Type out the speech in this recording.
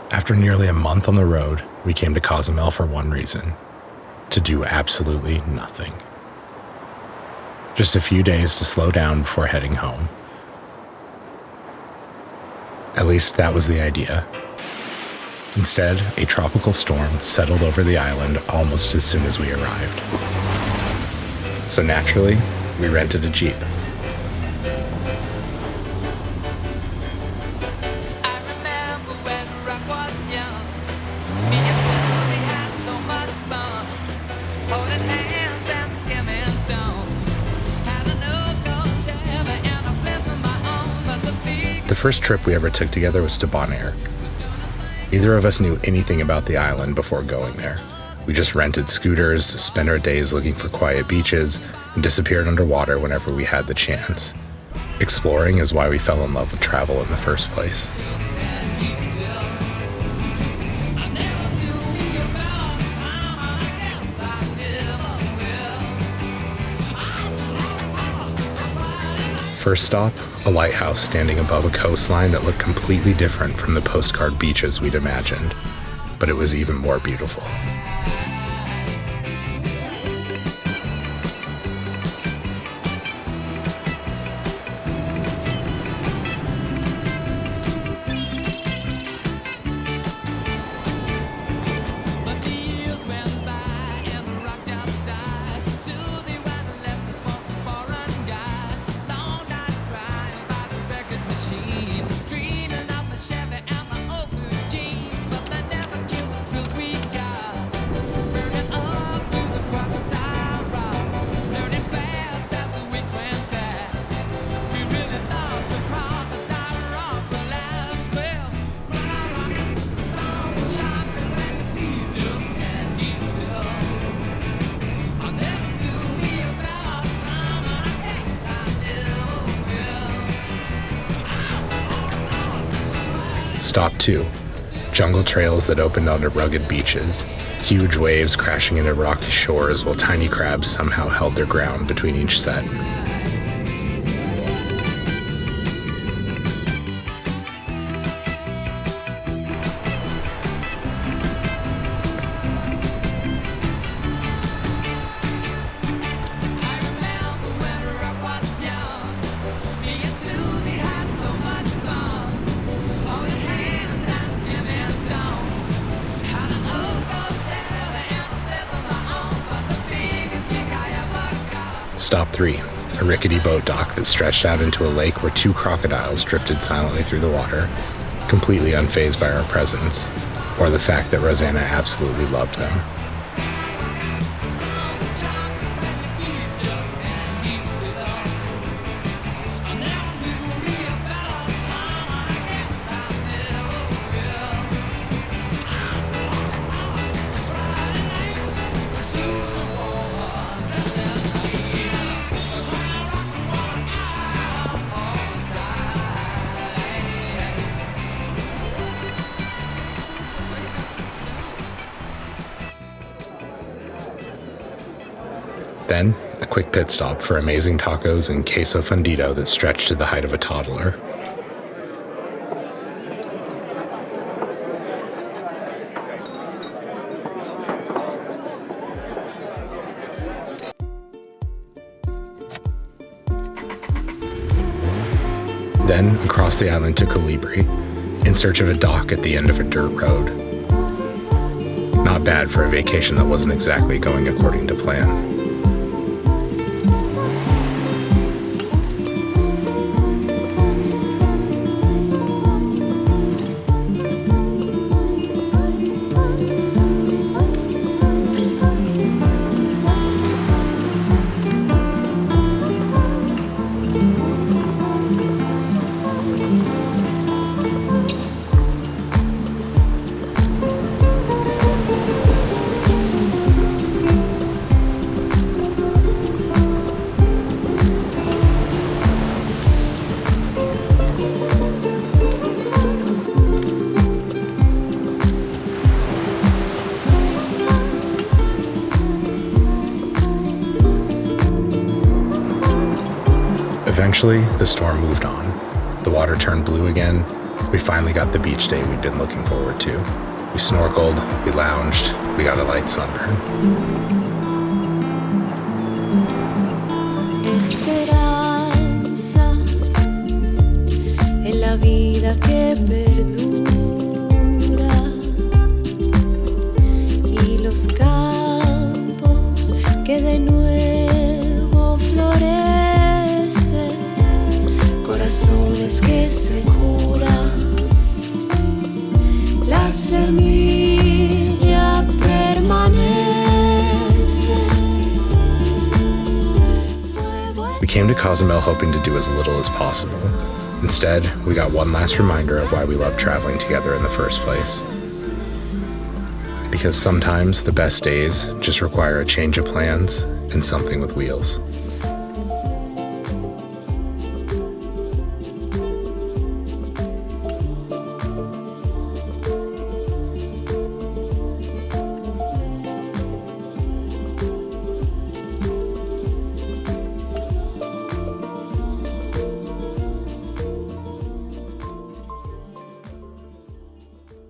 After nearly a month on the road, we came to Cozumel for one reason: to do absolutely nothing. Just a few days to slow down before heading home. At least that was the idea. Instead, a tropical storm settled over the island almost as soon as we arrived. So naturally, we rented a Jeep. The first trip we ever took together was to Bonaire. Neither of us knew anything about the island before going there. We just rented scooters, spent our days looking for quiet beaches, and disappeared underwater whenever we had the chance. Exploring is why we fell in love with travel in the first place. First stop, a lighthouse standing above a coastline that looked completely different from the postcard beaches we'd imagined, but it was even more beautiful. Stop 2. Jungle trails that opened onto rugged beaches, huge waves crashing into rocky shores while tiny crabs somehow held their ground between each set. Stop 3. A rickety boat dock that stretched out into a lake where 2 crocodiles drifted silently through the water, completely unfazed by our presence, or the fact that Rosanna absolutely loved them. Then, a quick pit stop for amazing tacos and queso fundido that stretched to the height of a toddler. Then, across the island to Colibri, in search of a dock at the end of a dirt road. Not bad for a vacation that wasn't exactly going according to plan. Eventually, the storm moved on. The water turned blue again, We finally got the beach day we'd been looking forward to. We snorkeled, we lounged, we got a light sunburn. Esperanza en la vida que perdura y los campos que de nuevo florecen, corazones que se curan, la semilla permanece. We came to Cozumel hoping to do as little as possible. Instead, we got one last reminder of why we love traveling together in the first place. Because sometimes the best days just require a change of plans and something with wheels.